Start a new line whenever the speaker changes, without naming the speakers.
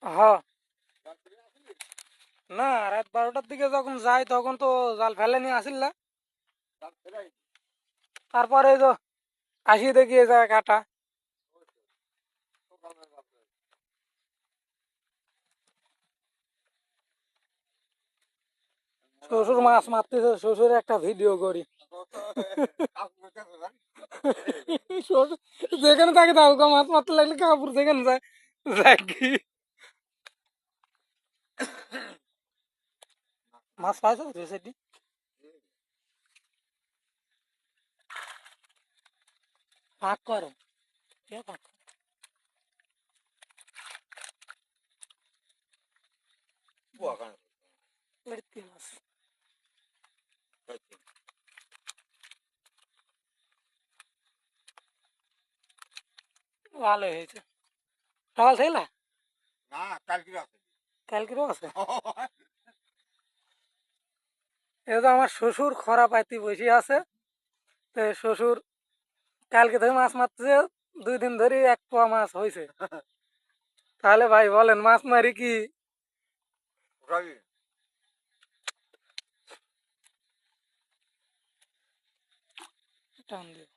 হ্যাঁ। না, রাত 12টার দিকে যখন যাই তখন তো জাল ফেলে নিয়ে আসিল না। তারপরে এই তো আসি দেখি এই জায়গায় কাটা। শ্বশুর মাছ মারতেছে, শ্বশুর একটা ভিডিও করি। শ্বশুর যেখানে থাকে তাহলে মাছ মারতে লাগলে কাপড় যেখানে যায় লাগি। মাছ পাইছো সেটি? ভাগ করো, কে ভাগ করতে মাছ? ভালো হয়েছে। সকাল থেকে কালকেরও আছে। এই তো আমার শ্বশুর খরা পাইতে বসে আছে। তো শ্বশুর কালকে থেকে মাছ মারতেছে, 2 দিন ধরে 1 পোয়া মাছ হয়েছে। তাহলে ভাই বলেন মাছ মারি কি টান দিয়ে